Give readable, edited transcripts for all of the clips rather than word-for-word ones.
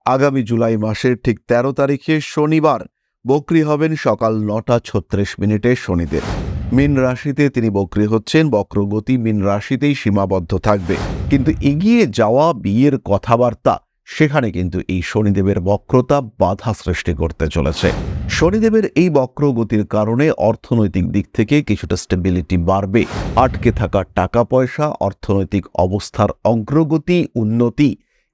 আগামী জুলাই মাসের ঠিক ১৩ তারিখে শনিবার বক্রি হবেন সকাল ৯টা ৩৬ শনিদেব। মীন রাশিতে তিনি বক্রি হচ্ছেন। বক্রগতি মীন রাশিতেই সীমাবদ্ধ থাকবে, কিন্তু এগিয়ে যাওয়া বিয়ের কথাবার্তা সেখানে কিন্তু এই শনিদেবের বক্রতা বাধা সৃষ্টি করতে চলেছে। শনিদেবের এই বক্রগতির কারণে অর্থনৈতিক দিক থেকে কিছুটা স্টেবিলিটি বাড়বে। আটকে থাকা টাকা পয়সা, অর্থনৈতিক অবস্থার অগ্রগতি, উন্নতি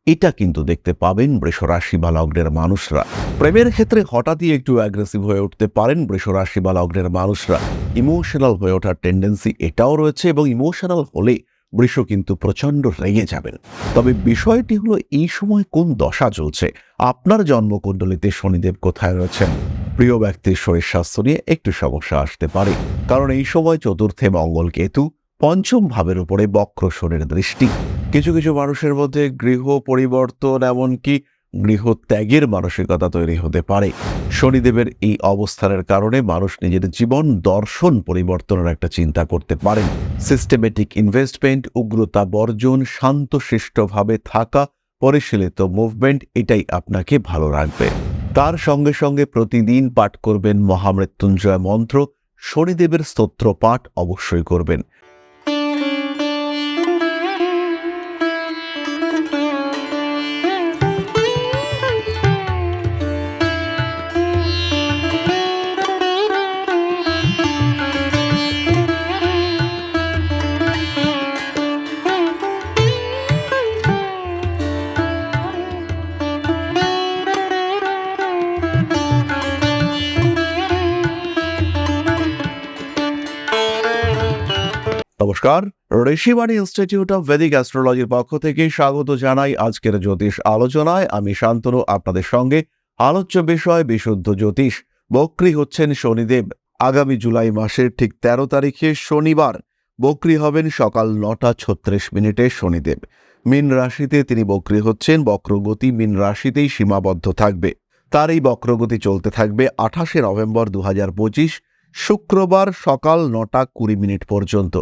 এটা কিন্তু দেখতে পাবেন বৃষ রাশি বা লগ্নের মানুষরা। প্রেমের ক্ষেত্রে হঠাৎই একটু অ্যাগ্রেসিভ হয়ে উঠতে পারেন বৃষ রাশি বা লগ্নের মানুষরা। ইমোশনাল হয়ে ওঠার টেন্ডেন্সি এটাও রয়েছে, এবং ইমোশনাল হলে বৃষ কিন্তু প্রচণ্ড রেগে যাবেন। তবে বিষয়টি হলো এই সময় কোন দশা চলছে, আপনার জন্মকুণ্ডলিতে শনিদেব কোথায় রয়েছেন। প্রিয় ব্যক্তির শরীর স্বাস্থ্য নিয়ে একটু সমস্যা আসতে পারে, কারণ এই সময় চতুর্থে মঙ্গল কেতু, পঞ্চম ভাবের উপরে বক্র শনির দৃষ্টি। কিছু কিছু মানুষের মধ্যে গৃহ পরিবর্তন, এমনকি গৃহ ত্যাগের মানসিকতা তৈরি হতে পারে। শনিদেবের এই অবস্থানের কারণে মানুষ নিজের জীবন দর্শন পরিবর্তনের একটা চিন্তা করতে পারেন। সিস্টেমেটিক ইনভেস্টমেন্ট, উগ্রতা বর্জন, শান্তশিষ্টভাবে থাকা, পরিশীলিত মুভমেন্ট এটাই আপনাকে ভালো রাখবে। তার সঙ্গে সঙ্গে প্রতিদিন পাঠ করবেন মহামৃত্যুঞ্জয় মন্ত্র। শনিদেবের স্তোত্র পাঠ অবশ্যই করবেন। নমস্কার, ঋষিবাণী ইনস্টিটিউট অফ ভেদিক অ্যাস্ট্রোলজির পক্ষ থেকে স্বাগত জানাই আজকের জ্যোতিষ আলোচনায়। আমি শান্তনু আপনাদের সঙ্গে। আলোচ্য বিষয় বিশুদ্ধ জ্যোতিষ। বক্রি হচ্ছেন শনিদেব। আগামী জুলাই মাসের ঠিক ১৩ তারিখে শনিবার বক্রি হবেন সকাল ৯টা ৩৬ শনিদেব। মীন রাশিতে তিনি বক্রি হচ্ছেন। বক্রগতি মীন রাশিতেই সীমাবদ্ধ থাকবে। তার এই বক্রগতি চলতে থাকবে ২৮শে নভেম্বর ২০২৫ শুক্রবার সকাল ৯টা ২০ পর্যন্ত।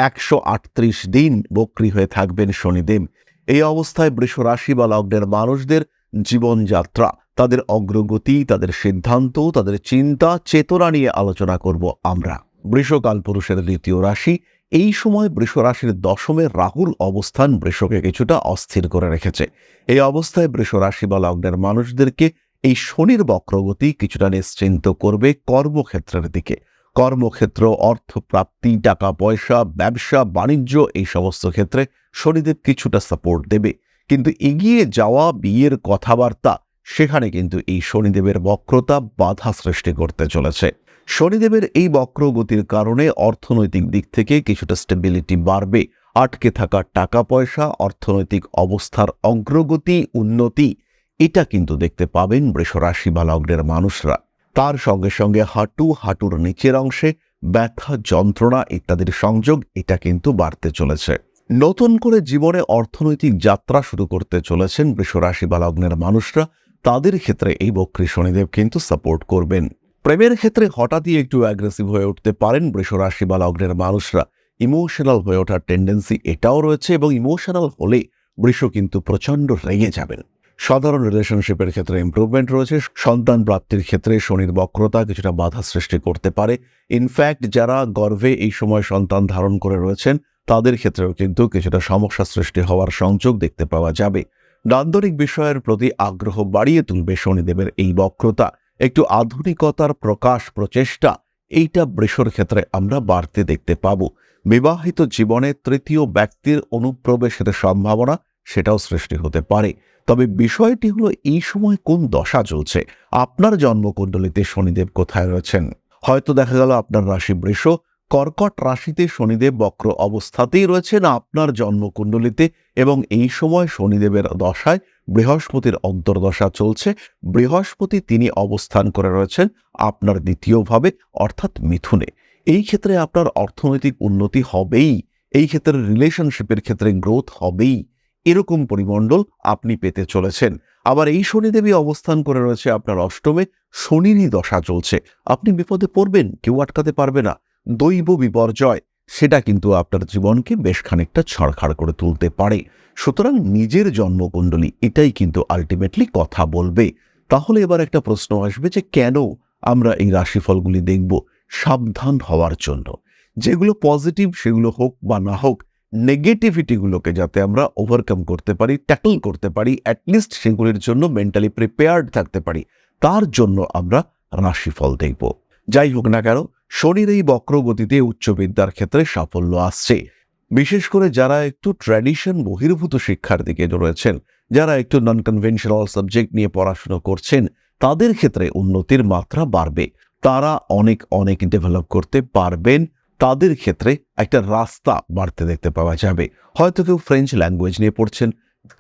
১৩৮ দিন বক্রি হয়ে থাকবেন শনিদেব। এই অবস্থায় বৃষ রাশি বা লগ্নের মানুষদের জীবনযাত্রা, তাদের অগ্রগতি, তাদের সিদ্ধান্ত, তাদের চিন্তা চেতনা নিয়ে আলোচনা করব আমরা। বৃষ কালপুরুষের দ্বিতীয় রাশি। এই সময় বৃষ রাশির দশমে রাহুর অবস্থান বৃষকে কিছুটা অস্থির করে রেখেছে। এই অবস্থায় বৃষ রাশি বা লগ্নের মানুষদেরকে এই শনির বক্রগতি কিছুটা নিশ্চিন্ত করবে কর্মক্ষেত্রের দিকে। কর্মক্ষেত্র, অর্থপ্রাপ্তি, টাকা পয়সা, ব্যবসা বাণিজ্য এই সমস্ত ক্ষেত্রে শনিদেব কিছুটা সাপোর্ট দেবে। কিন্তু এগিয়ে যাওয়া বিয়ের কথাবার্তা সেখানে কিন্তু এই শনিদেবের বক্রতা বাধা সৃষ্টি করতে চলেছে। শনিদেবের এই বক্রগতির কারণে অর্থনৈতিক দিক থেকে কিছুটা স্টেবিলিটি বাড়বে। আটকে থাকা টাকা পয়সা, অর্থনৈতিক অবস্থার অগ্রগতি, উন্নতি এটা কিন্তু দেখতে পাবেন বৃষ রাশি বা লগ্নের মানুষরা। তার সঙ্গে সঙ্গে হাঁটুর নিচের অংশে ব্যথা, যন্ত্রণা ইত্যাদির সংযোগ এটা কিন্তু বাড়তে চলেছে। নতুন করে জীবনে অর্থনৈতিক যাত্রা শুরু করতে চলেছেন বৃষ রাশি বা লগ্নের মানুষরা। তাদের ক্ষেত্রে এই বক্রী শনিদেব কিন্তু সাপোর্ট করবেন। প্রেমের ক্ষেত্রে হঠাৎই একটু অ্যাগ্রেসিভ হয়ে উঠতে পারেন বৃষ রাশি বা লগ্নের মানুষরা। ইমোশনাল হয়ে ওঠার টেন্ডেন্সি এটাও রয়েছে, এবং ইমোশনাল হলে বৃষ কিন্তু প্রচণ্ড রেগে যাবেন। সাধারণ রিলেশনশিপের ক্ষেত্রে ইমপ্রুভমেন্ট রয়েছে। সন্তান প্রাপ্তির ক্ষেত্রে শনির বক্রতা কিছুটা বাধা সৃষ্টি করতে পারে। ইনফ্যাক্ট যারা গর্ভে এই সময় সন্তান ধারণ করে রয়েছেন তাদের ক্ষেত্রেও কিন্তু কিছুটা সমস্যা সৃষ্টি হওয়ার সংযোগ দেখতে পাওয়া যাবে। নান্দনিক বিষয়ের প্রতি আগ্রহ বাড়িয়ে তুলবে শনিদেবের এই বক্রতা। একটু আধুনিকতার প্রকাশ, প্রচেষ্টা এইটা বৃষর ক্ষেত্রে আমরা বাড়তে দেখতে পাব। বিবাহিত জীবনে তৃতীয় ব্যক্তির অনুপ্রবেশের সম্ভাবনা সেটাও সৃষ্টি হতে পারে। তবে বিষয়টি হলো এই সময় কোন দশা চলছে, আপনার জন্মকুণ্ডলিতে শনিদেব কোথায় রয়েছেন। হয়তো দেখা গেল আপনার রাশি বৃষ, কর্কট রাশিতে শনিদেব বক্র অবস্থাতেই রয়েছেন আপনার জন্মকুণ্ডলিতে, এবং এই সময় শনিদেবের দশায় বৃহস্পতির অন্তর্দশা চলছে। বৃহস্পতি তিনি অবস্থান করে রয়েছেন আপনার দ্বিতীয় ভাবে, অর্থাৎ মিথুনে। এই ক্ষেত্রে আপনার অর্থনৈতিক উন্নতি হবেই। এই ক্ষেত্রে রিলেশনশিপের ক্ষেত্রে গ্রোথ হবেই। এরকম পরিমণ্ডল আপনি পেতে চলেছেন। আবার এই শনিদেবী অবস্থান করে রয়েছে আপনার অষ্টমে। শনিরই দশা চলছে। আপনি বিপদে পড়বেন, কেউ আটকাতে পারবে না। দৈব বিপর্যয় সেটা কিন্তু আপনার জীবনকে বেশ খানিকটা ছাড়খাড় করে তুলতে পারে। সুতরাং নিজের জন্মকুণ্ডলী এটাই কিন্তু আলটিমেটলি কথা বলবে। তাহলে এবার একটা প্রশ্ন আসবে যে কেন আমরা এই রাশিফলগুলি দেখব? সাবধান হওয়ার জন্য। যেগুলো পজিটিভ সেগুলো হোক বা না হোক, নেগেটিভিটিগুলোকে যাতে আমরা ওভারকাম করতে পারি, ট্যাকল করতে পারি, অ্যাটলিস্ট সেগুলির জন্য মেন্টালি প্রিপেয়ার্ড থাকতে পারি, তার জন্য আমরা রাশিফল দেখব। যাই হোক না কেন, শনির এই বক্রগতিতে উচ্চ বিদ্যার ক্ষেত্রে সাফল্য আসছে। বিশেষ করে যারা একটু ট্র্যাডিশন বহির্ভূত শিক্ষার দিকে রয়েছেন, যারা একটু নন কনভেনশনাল সাবজেক্ট নিয়ে পড়াশোনা করছেন, তাদের ক্ষেত্রে উন্নতির মাত্রা বাড়বে। তারা অনেক অনেক ডেভেলপ করতে পারবেন। তাদের ক্ষেত্রে একটা রাস্তা বাড়তে দেখতে পাওয়া যাবে। হয়তো কেউ ফ্রেঞ্চ ল্যাঙ্গুয়েজ নিয়ে পড়ছেন,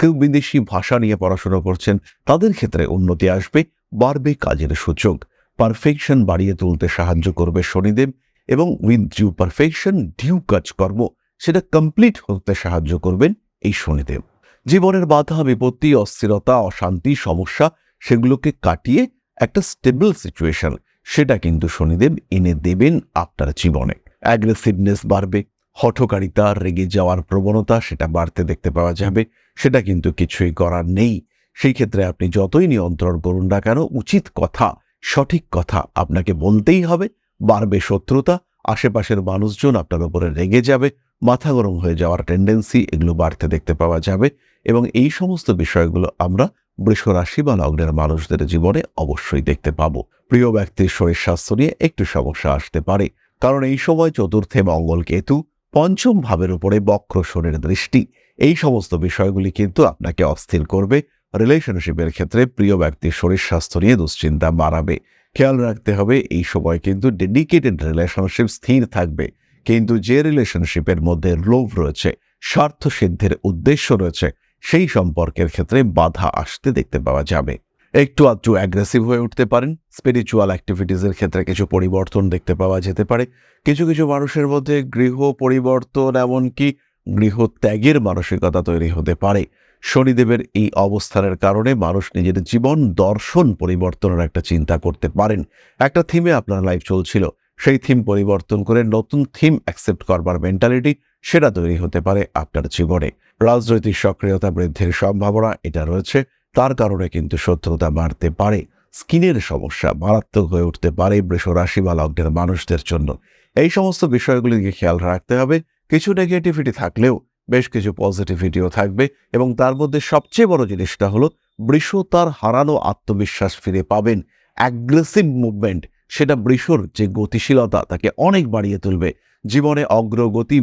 কেউ বিদেশি ভাষা নিয়ে পড়াশোনা করছেন, তাদের ক্ষেত্রে উন্নতি আসবে, বাড়বে কাজের সুযোগ। পারফেকশন বাড়িয়ে তুলতে সাহায্য করবে শনিদেব, এবং উইথ ডিউ পারফেকশন ডিউ কাজকর্ম সেটা কমপ্লিট হতে সাহায্য করবেন এই শনিদেব। জীবনের বাধা বিপত্তি, অস্থিরতা, অশান্তি, সমস্যা সেগুলোকে কাটিয়ে একটা স্টেবল সিচুয়েশন সেটা কিন্তু শনিদেব এনে দেবেন আপনার জীবনে। অ্যাগ্রেসিভনেস বাড়বে, হঠকারিতা, রেগে যাওয়ার প্রবণতা সেটা বাড়তে দেখতে পাওয়া যাবে। সেটা কিন্তু কিছুই করার নেই। সেই ক্ষেত্রে আপনি যতই নিয়ন্ত্রণ করুন না কেন, উচিত কথা, সঠিক কথা আপনাকে বলতেই হবে। বাড়বে শত্রুতা, আশেপাশের মানুষজন আপনার উপরে রেগে যাবে, মাথা গরম হয়ে যাওয়ার টেন্ডেন্সি এগুলো বাড়তে দেখতে পাওয়া যাবে। এবং এই সমস্ত বিষয়গুলো আমরা বৃষ রাশি বা লগ্নের মানুষদের জীবনে অবশ্যই দেখতে পাবো। প্রিয় ব্যক্তির শরীর স্বাস্থ্য নিয়ে একটু সমস্যা আসতে পারে, কারণ এই সময় চতুর্থে মঙ্গল কেতু, পঞ্চম ভাবের উপরে বক্র শনির দৃষ্টি, এই সমস্ত বিষয়গুলি কিন্তু আপনাকে অস্থির করবে। রিলেশনশিপের ক্ষেত্রে প্রিয় ব্যক্তির শরীর স্বাস্থ্য নিয়ে দুশ্চিন্তা বাড়াবে। খেয়াল রাখতে হবে এই সময় কিন্তু ডেডিকেটেড রিলেশনশিপ স্থির থাকবে, কিন্তু যে রিলেশনশিপের মধ্যে লোভ রয়েছে, স্বার্থ সিদ্ধির উদ্দেশ্য রয়েছে, সেই সম্পর্কের ক্ষেত্রে বাধা আসতে দেখতে পাওয়া যাবে। একটু আধটু অ্যাগ্রেসিভ হয়ে উঠতে পারেন। স্পিরিচুয়াল অ্যাক্টিভিটিসের ক্ষেত্রে কিছু পরিবর্তন দেখতে পাওয়া যেতে পারে। কিছু কিছু মানুষের মধ্যে গৃহ পরিবর্তন, এমনকি গৃহ ত্যাগের মানসিকতা তৈরি হতে পারে। শনিদেবের এই অবস্থানের কারণে মানুষ নিজের জীবন দর্শন পরিবর্তনের একটা চিন্তা করতে পারেন। একটা থিমে আপনার লাইফ চলছিল, সেই থিম পরিবর্তন করে নতুন থিম অ্যাকসেপ্ট করবার মেন্টালিটি সেটা তৈরি হতে পারে আপনার জীবনে। রাজনৈতিক সক্রিয়তা বৃদ্ধির সম্ভাবনা এটা রয়েছে, তার কারণে কিন্তু শত্রুতা বাড়তে পারে। স্কিনের সমস্যা মারাত্মক হয়ে উঠতে পারে বৃষ রাশি বা লগ্নের মানুষদের জন্য। এই সমস্ত বিষয়গুলিকে খেয়াল রাখতে হবে। কিছু নেগেটিভিটি থাকলেও বেশ কিছু পজিটিভিটিও থাকবে, এবং তার মধ্যে সবচেয়ে বড় জিনিসটা হলো বৃষ তার হারানো আত্মবিশ্বাস ফিরে পাবেন। অ্যাগ্রেসিভ মুভমেন্ট সেটা বৃষর যে গতিশীলতা তাকে অনেক বাড়িয়ে তুলবে। জীবনে অগ্রগতি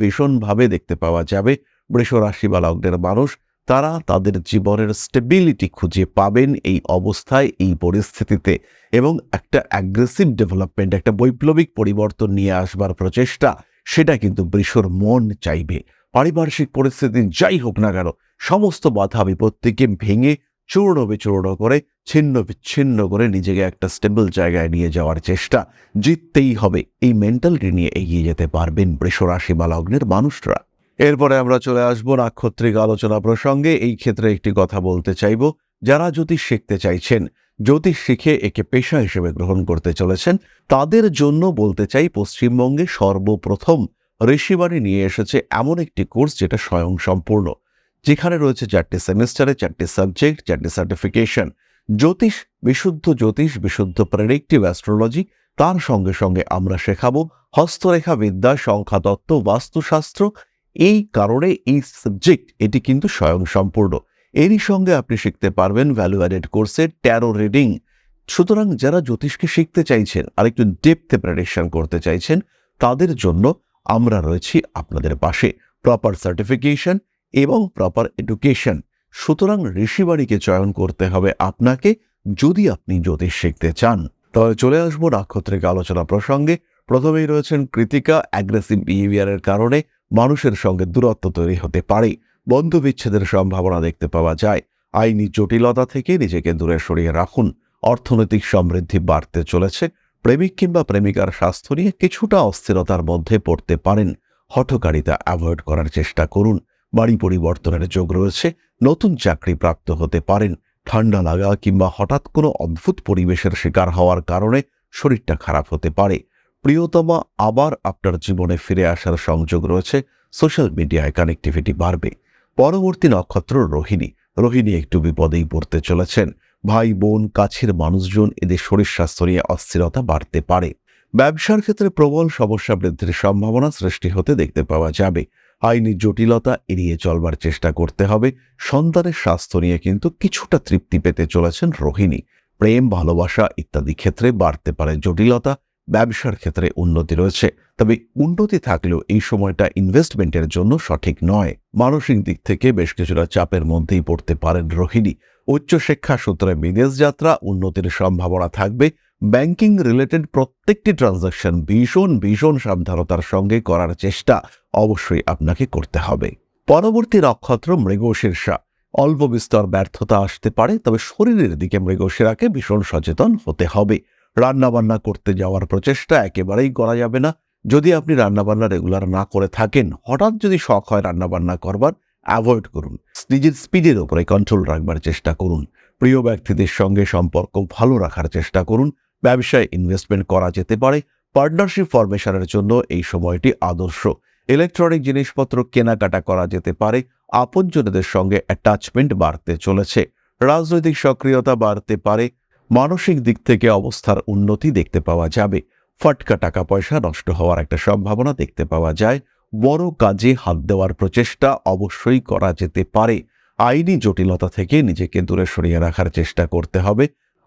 ভীষণভাবে দেখতে পাওয়া যাবে। বৃষ রাশি বা লগ্নের মানুষ তারা তাদের জীবনের স্টেবিলিটি খুঁজে পাবেন এই অবস্থায়, এই পরিস্থিতিতে, এবং একটা অ্যাগ্রেসিভ ডেভেলপমেন্ট, একটা বৈপ্লবিক পরিবর্তন নিয়ে আসবার প্রচেষ্টা সেটা কিন্তু বৃষর মন চাইবে। পারিপার্শ্বিক পরিস্থিতি যাই হোক না কেন, সমস্ত বাধা বিপত্তিকে ভেঙে চূর্ণ বিচূর্ণ করে, ছিন্ন বিচ্ছিন্ন করে নিজেকে একটা স্টেবল জায়গায় নিয়ে যাওয়ার চেষ্টা, জিততেই হবে, এই মেন্টালিটি নিয়ে এগিয়ে যেতে পারবেন বৃষ রাশি বা লগ্নের মানুষরা। এরপরে আমরা চলে আসবো নাক্ষত্রিক আলোচনা প্রসঙ্গে। এই ক্ষেত্রে একটি কথা বলতে চাইব, যারা জ্যোতিষ শিখতে চাইছেন, জ্যোতিষ শিখে একে পেশা হিসেবে গ্রহণ করতে চলেছেন, তাদের জন্য বলতে চাই পশ্চিমবঙ্গে সর্বপ্রথম ঋষিবাণী নিয়ে এসেছে এমন একটি কোর্স যেটা স্বয়ং সম্পূর্ণ, যেখানে রয়েছে 4টে সেমিস্টারে 4টে সাবজেক্ট, 4টে সার্টিফিকেশন। জ্যোতিষ, বিশুদ্ধ প্রেডিক্টিভ অ্যাস্ট্রোলজি, তার সঙ্গে সঙ্গে আমরা শেখাবো হস্তরেখা বিদ্যা, সংখ্যাতত্ত্ব, বাস্তুশাস্ত্র। এই কারণে এই সাবজেক্ট এটি কিন্তু স্বয়ং সম্পূর্ণ। এরই সঙ্গে আপনি শিখতে পারবেন ভ্যালু অ্যাডেড কোর্সে ট্যারো রিডিং। সুতরাং যারা জ্যোতিষকে শিখতে চাইছেন আর একটু ডেপথে প্রেডিকশন করতে চাইছেন, তাদের জন্য আমরা রয়েছি আপনাদের পাশে। প্রপার সার্টিফিকেশন এবং প্রপার এডুকেশন। সুতরাং ঋষিবাণীকে চয়ন করতে হবে আপনাকে, যদি আপনি জ্যোতিষ শিখতে চান। তবে চলে আসবো নাক্ষত্রিক আলোচনা প্রসঙ্গে। প্রথমেই রয়েছেন কৃতিকা। অ্যাগ্রেসিভ বিহেভিয়ারের কারণে মানুষের সঙ্গে দূরত্ব তৈরি হতে পারে, বন্ধু বিচ্ছেদের সম্ভাবনা দেখতে পাওয়া যায়। আইনি জটিলতা থেকে নিজেকে দূরে সরিয়ে রাখুন। অর্থনৈতিক সমৃদ্ধি বাড়তে চলেছে। প্রেমিক কিংবা প্রেমিকার স্বাস্থ্য নিয়ে কিছুটা অস্থিরতার মধ্যে পড়তে পারেন। হঠকারিতা অ্যাভয়েড করার চেষ্টা করুন। বাড়ি পরিবর্তনের যোগ রয়েছে, নতুন চাকরি প্রাপ্ত হতে পারেন। ঠান্ডা লাগা কিংবা হঠাৎ কোনো অদ্ভুত পরিবেশের শিকার হওয়ার কারণে শরীরটা খারাপ হতে পারে। প্রিয়তমা আবার আপনার জীবনে ফিরে আসার সংযোগ রয়েছে। সোশ্যাল মিডিয়ায় কানেক্টিভিটি বাড়বে। পরবর্তী নক্ষত্র রোহিণী। রোহিণী একটু বিপদেই পড়তে চলেছেন। ভাই বোন, কাছের মানুষজন, এদের শরীর স্বাস্থ্য নিয়ে অস্থিরতা বাড়তে পারে। ব্যবসার ক্ষেত্রে প্রবল সমস্যা বৃদ্ধির সম্ভাবনা সৃষ্টি হতে দেখতে পাওয়া যাবে। আইনি জটিলতা এড়িয়ে চলবার চেষ্টা করতে হবে। সন্তানের স্বাস্থ্য নিয়ে কিন্তু কিছুটা তৃপ্তি পেতে চলেছেন রোহিণী। প্রেম, ভালোবাসা ইত্যাদি ক্ষেত্রে বাড়তে পারে জটিলতা। ব্যবসার ক্ষেত্রে উন্নতি রয়েছে, তবে উন্নতি থাকলেও এই সময়টা ইনভেস্টমেন্টের জন্য সঠিক নয়। মানসিক দিক থেকে বেশ কিছুটা চাপের মধ্যেই পড়তে পারেন রোহিণী। উচ্চশিক্ষা সূত্রে বিদেশ যাত্রা, উন্নতির সম্ভাবনা থাকবে। ব্যাংকিং রিলেটেড প্রত্যেকটি ট্রানজাকশন ভীষণ ভীষণ সাবধানতার সঙ্গে করার চেষ্টা অবশ্যই আপনাকে করতে হবে। পরবর্তী নক্ষত্র মৃগশীর্ষা। অল্প বিস্তর ব্যর্থতা আসতে পারে, তবে শরীরের দিকে মৃগশিরাকে ভীষণ সচেতন হতে হবে। রান্নাবান্না করতে যাওয়ার প্রচেষ্টা একেবারেই করা যাবে না। যদি আপনি রান্নাবান্না রেগুলার না করে থাকেন, হঠাৎ যদি শখ হয় রান্নাবান্না করবার, অ্যাভয়েড করুন। নিজের স্পিডের উপরে কন্ট্রোল রাখবার চেষ্টা করুন। প্রিয় ব্যক্তিদের সঙ্গে সম্পর্ক ভালো রাখার চেষ্টা করুন। ব্যবসায় ইনভেস্টমেন্ট করা যেতে পারে। পার্টনারশিপ ফরমেশনের জন্য এই সময়টি আদর্শ। ইলেকট্রনিক জিনিসপত্র কেনাকাটা করা যেতে পারে। আপনজনদের সঙ্গে অ্যাটাচমেন্ট বাড়তে চলেছে। রাজনৈতিক সক্রিয়তা বাড়তে পারে। মানসিক দিক থেকে অবস্থার উন্নতি দেখতে পাওয়া যাবে। ফটকা টাকা পয়সা নষ্ট হওয়ার একটা সম্ভাবনা দেখতে পাওয়া যায়। বড় কাজে হাত দেওয়ার প্রচেষ্টা অবশ্যই করা যেতে পারে। আইনি জটিলতা থেকে নিজেকে দূরে সরিয়ে রাখার চেষ্টা করতে হবে।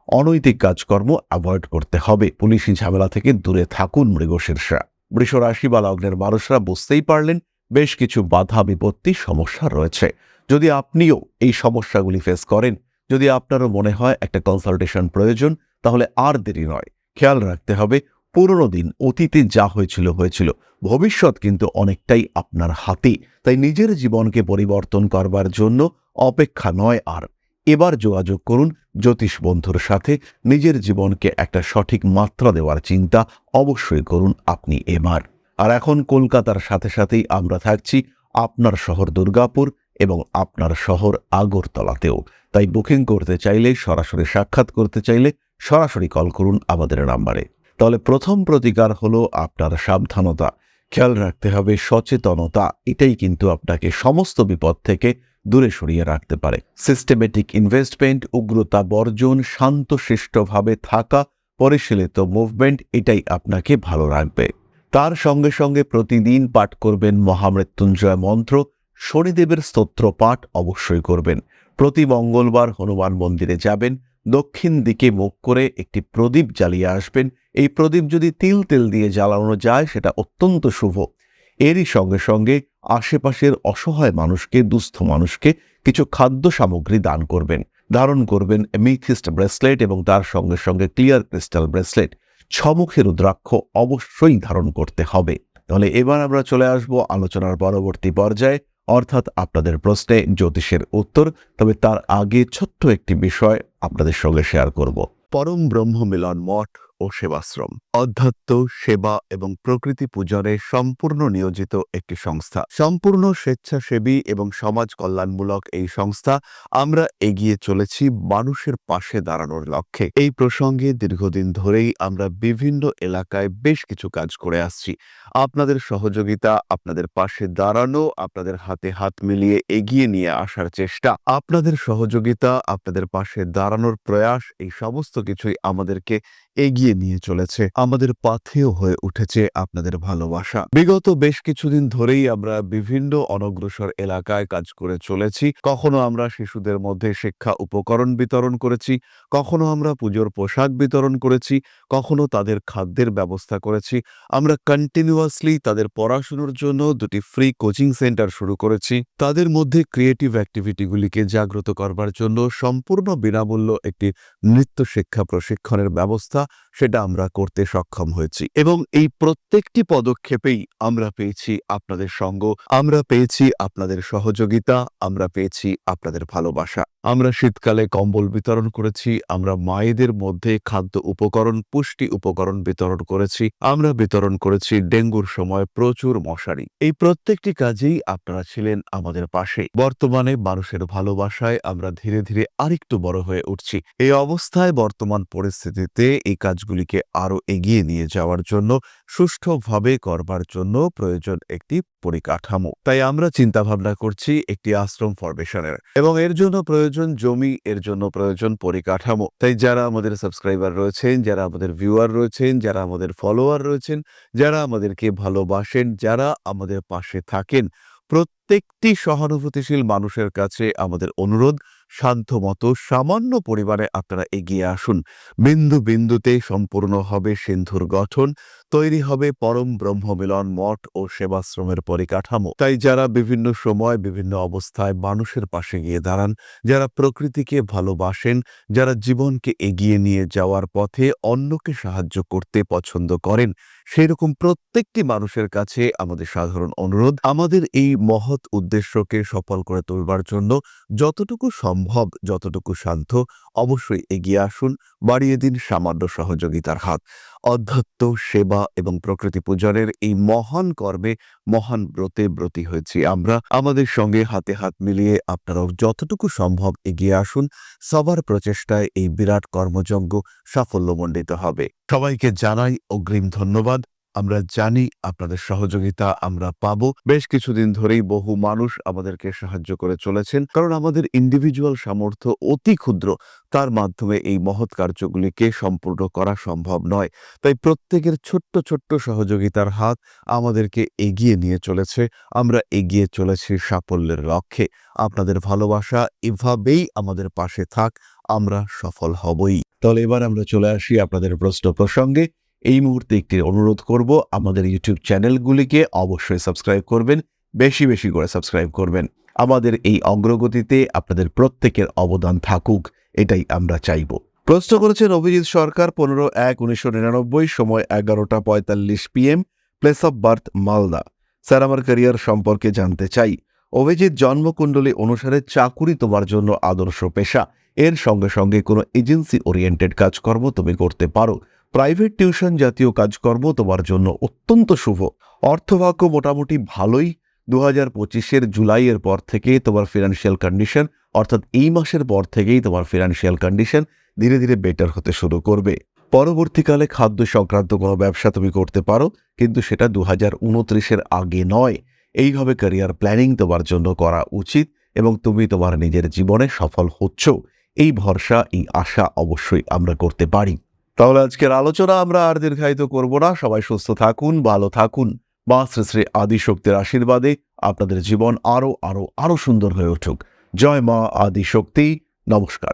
অনৈতিক কাজকর্ম অ্যাভয়েড করতে হবে। পুলিশি ঝামেলা থেকে দূরে থাকুন মৃগশীর্ষা। বৃষ রাশি বা লগ্নের মানুষরা বুঝতেই পারলেন বেশ কিছু বাধা বিপত্তি সমস্যা রয়েছে। যদি আপনিও এই সমস্যাগুলি ফেস করেন, যদি আপনারও মনে হয় একটা কনসালটেশন প্রয়োজন, তাহলে আর দেরি নয়। খেয়াল রাখতে হবে, পুরনো দিন, অতীতে যা হয়েছিল হয়েছিল, ভবিষ্যৎ কিন্তু অনেকটাই আপনার হাতে। তাই নিজের জীবনকে পরিবর্তন করবার জন্য অপেক্ষা নয় আর। এবার যোগাযোগ করুন জ্যোতিষ বন্ধুর সাথে। নিজের জীবনকে একটা সঠিক মাত্রা দেওয়ার চিন্তা অবশ্যই করুন আপনি এবার। আর এখন কলকাতার সাথে সাথেই আমরা থাকছি আপনার শহর দুর্গাপুর এবং আপনার শহর আগরতলাতেও। তাই বুকিং করতে চাইলে, সরাসরি সাক্ষাৎ করতে চাইলে সরাসরি কল করুন আমাদের নাম্বারে। তাহলে প্রথম প্রতিকার হলো আপনার সাবধানতা। খেয়াল রাখতে হবে সচেতনতা। এটাই কিন্তু আপনাকে সমস্ত বিপদ থেকে দূরে সরিয়ে রাখতে পারে। সিস্টেমেটিক ইনভেস্টমেন্ট, উগ্রতা বর্জন, শান্তশিষ্টভাবে থাকা, পরিশীলিত মুভমেন্ট, এটাই আপনাকে ভালো রাখবে। তার সঙ্গে সঙ্গে প্রতিদিন পাঠ করবেন মহামৃত্যুঞ্জয় মন্ত্র। শনিদেবের স্তোত্র পাঠ অবশ্যই করবেন। প্রতি মঙ্গলবার হনুমান মন্দিরে যাবেন। দক্ষিণ দিকে মুখ করে একটি প্রদীপ জ্বালিয়ে আসবেন। এই প্রদীপ যদি তিল তেল দিয়ে জ্বালানো যায় সেটা অত্যন্ত শুভ। এরই সঙ্গে সঙ্গে আশেপাশের অসহায় মানুষকে, দুস্থ মানুষকে কিছু খাদ্য সামগ্রী দান করবেন। ধারণ করবেন এমিথিস্ট ব্রেসলেট এবং তার সঙ্গে সঙ্গে ক্লিয়ার ক্রিস্টাল ব্রেসলেট। ছমুখী রুদ্রাক্ষ অবশ্যই ধারণ করতে হবে। তাহলে এবার আমরা চলে আসব আলোচনার পরবর্তী পর্যায়ে, অর্থাৎ আপনাদের প্রশ্নে জ্যোতিষের উত্তর। তবে তার আগে ছোট্ট একটি বিষয় আপনাদের সঙ্গে শেয়ার করব। পরম ব্রহ্ম মিলন মঠ ও সেবাশ্রম অধ্যাত্ম, সেবা এবং প্রকৃতি পূজনে সম্পূর্ণ নিয়োজিত একটি সংস্থা। সম্পূর্ণ স্বেচ্ছাসেবী এবং সমাজ কল্যাণমূলক এই সংস্থা আমরা এগিয়ে চলেছি মানুষের পাশে দাঁড়ানোর লক্ষ্যে। এই প্রসঙ্গে দীর্ঘদিন ধরেই আমরা বিভিন্ন এলাকায় বেশ কিছু কাজ করে আসছি। আপনাদের সহযোগিতা, আপনাদের পাশে দাঁড়ানো, আপনাদের হাতে হাত মিলিয়ে এগিয়ে নিয়ে আসার চেষ্টা, আপনাদের সহযোগিতা, আপনাদের পাশে দাঁড়ানোর প্রয়াস, এই সমস্ত কিছুই আমাদেরকে এগিয়ে নিয়ে চলেছে। আমাদের পাথেয় হয়ে উঠেছে আপনাদের ভালোবাসা। বিগত বেশ কিছুদিন ধরেই আমরা বিভিন্ন অনগ্রসর এলাকায় কাজ করে চলেছি। কখনো আমরা শিশুদের মধ্যে শিক্ষা উপকরণ বিতরণ করেছি, কখনো আমরা পুজোর পোশাক বিতরণ করেছি, কখনো তাদের খাদ্যের ব্যবস্থা করেছি। আমরা কন্টিনিউয়াসলি তাদের পড়াশোনার জন্য 2টি ফ্রি কোচিং সেন্টার শুরু করেছি। তাদের মধ্যে ক্রিয়েটিভ অ্যাক্টিভিটিগুলিকে জাগ্রত করবার জন্য সম্পূর্ণ বিনামূল্য একটি নৃত্য শিক্ষা প্রশিক্ষণের ব্যবস্থা, সেটা আমরা করতে সক্ষম হয়েছি। এবং এই প্রত্যেকটি পদক্ষেপেই আমরা পেয়েছি আপনাদের সঙ্গ, আমরা পেয়েছি আপনাদের সহযোগিতা, আমরা পেয়েছি আপনাদের ভালোবাসা। আমরা শীতকালে কম্বল বিতরণ করেছি, আমরা মায়েদের মধ্যে খাদ্য উপকরণ, পুষ্টি উপকরণ বিতরণ করেছি, আমরা বিতরণ করেছি ডেঙ্গুর সময় প্রচুর মশারি। এই প্রত্যেকটি কাজেই আপনারা ছিলেন আমাদের পাশে। বর্তমানে মানুষের ভালোবাসায় আমরা ধীরে ধীরে আরেকটু বড় হয়ে উঠছি। এই অবস্থায় বর্তমান পরিস্থিতিতে এই কাজগুলো কাজগুলিকে আরো এগিয়ে নিয়ে যাওয়ার জন্য, সুষ্ঠুভাবে করবার জন্য প্রয়োজন একটি পরিকাঠামো। তাই আমরা চিন্তাভাবনা করছি একটি আশ্রম ফরমেশনের, এবং এর জন্য প্রয়োজন জমি, এর জন্য প্রয়োজন পরিকাঠামো। তাই যারা আমাদের সাবস্ক্রাইবার রয়েছেন, যারা আমাদের ভিউয়ার রয়েছেন, যারা আমাদের ফলোয়ার রয়েছেন, যারা আমাদেরকে ভালোবাসেন, যারা আমাদের পাশে থাকেন, প্রত্যেকটি সহানুভূতিশীল মানুষের কাছে আমাদের অনুরোধ, সাধ্যমতো সামান্য পরিমাণে আপনারা এগিয়ে আসুন। বিন্দু বিন্দুতে সম্পূর্ণ হবে সিন্ধুর গঠন, তৈরি হবে পরম ব্রহ্মমিলন মঠ ও সেবাশ্রমের পরিকাঠামো। তাই যারা বিভিন্ন সময় বিভিন্ন অবস্থায় মানুষের পাশে গিয়ে দাঁড়ান, যারা প্রকৃতিকে ভালোবাসেন, যারা জীবনকে এগিয়ে নিয়ে যাওয়ার পথে অন্যকে সাহায্য করতে পছন্দ করেন, সেরকম প্রত্যেকটি মানুষের কাছে আমাদের সাধারণ অনুরোধ, আমাদের এই মহৎ উদ্দেশ্যকে সফল করে তুলবার জন্য যতটুকু সম্ভব, যতটুকু সাধ্য, অবশ্যই এগিয়ে আসুন, বাড়িয়ে দিন সামান্য সহযোগিতার হাত। অধ্যাত্ম, সেবা এবং প্রকৃতি পূজনের এই মহান কর্মে, মহান ব্রতে ব্রতী হয়েছি আমরা। আমাদের সঙ্গে হাতে হাত মিলিয়ে আপনারাও যতটুকু সম্ভব এগিয়ে আসুন। সবার প্রচেষ্টায় এই বিরাট কর্মযজ্ঞ সাফল্যমণ্ডিত হবে। সবাইকে জানাই অগ্রিম ধন্যবাদ। আমরা জানি আপনাদের সহযোগিতা আমরা পাবো। বেশ কিছুদিন ধরেই বহু মানুষ আমাদেরকে সাহায্য করে চলেছেন, কারণ আমাদের ইন্ডিভিজুয়াল সামর্থ্য অতি ক্ষুদ্র, তার মাধ্যমে এই মহৎ কার্যগুলিকে সম্পূর্ণ করা সম্ভব নয়। তাই প্রত্যেকের ছোট্ট ছোট্ট সহযোগিতার হাত আমাদেরকে এগিয়ে নিয়ে চলেছে। আমরা এগিয়ে চলেছি সাফল্যের লক্ষ্যে। আপনাদের ভালোবাসা এভাবেই আমাদের পাশে থাক, আমরা সফল হবই। তাহলে এবার আমরা চলে আসি আপনাদের প্রশ্ন প্রসঙ্গে। এই মুহূর্তে একটি অনুরোধ করব, আমাদের ইউটিউব চ্যানেলগুলিকে অবশ্যই সাবস্ক্রাইব করবেন, বেশি বেশি করে সাবস্ক্রাইব করবেন। আমাদের এই অগ্রগতিতে আপনাদের প্রত্যেকের অবদান থাকুক, এটাই আমরা চাইব। প্রশ্ন করেছেন অভিজিৎ সরকার, 15/1/1999, সময় 11:45 PM, place of birth Malda. Sir, আমার ক্যারিয়ার সম্পর্কে জানতে চাই। অভিজিৎ, জন্মকুণ্ডলী অনুসারে চাকুরি তোমার জন্য আদর্শ পেশা। এর সঙ্গে সঙ্গে কোনো এজেন্সি ওরিয়েন্টেড কাজকর্ম তুমি করতে পারো। প্রাইভেট টিউশন জাতীয় কাজকর্ম তোমার জন্য অত্যন্ত শুভ। অর্থভাগ্য মোটামুটি ভালোই। 2025-এর জুলাইয়ের পর থেকে তোমার ফিনান্সিয়াল কন্ডিশন, অর্থাৎ এই মাসের পর থেকেই তোমার ফিনান্সিয়াল কন্ডিশন ধীরে ধীরে বেটার হতে শুরু করবে। পরবর্তীকালে খাদ্য সংক্রান্ত কোনো ব্যবসা তুমি করতে পারো, কিন্তু সেটা 2029-এর আগে নয়। এইভাবে ক্যারিয়ার প্ল্যানিং তোমার জন্য করা উচিত, এবং তুমি তোমার নিজের জীবনে সফল হচ্ছ, এই ভরসা, এই আশা অবশ্যই আমরা করতে পারি। তাহলে আজকের আলোচনা আমরা আর দীর্ঘায়িত করব না। সবাই সুস্থ থাকুন, ভালো থাকুন। মা শ্রী শ্রী আদিশক্তির আশীর্বাদে আপনাদের জীবন আরো আরো আরো সুন্দর হয়ে উঠুক। জয় মা আদিশক্তি। নমস্কার।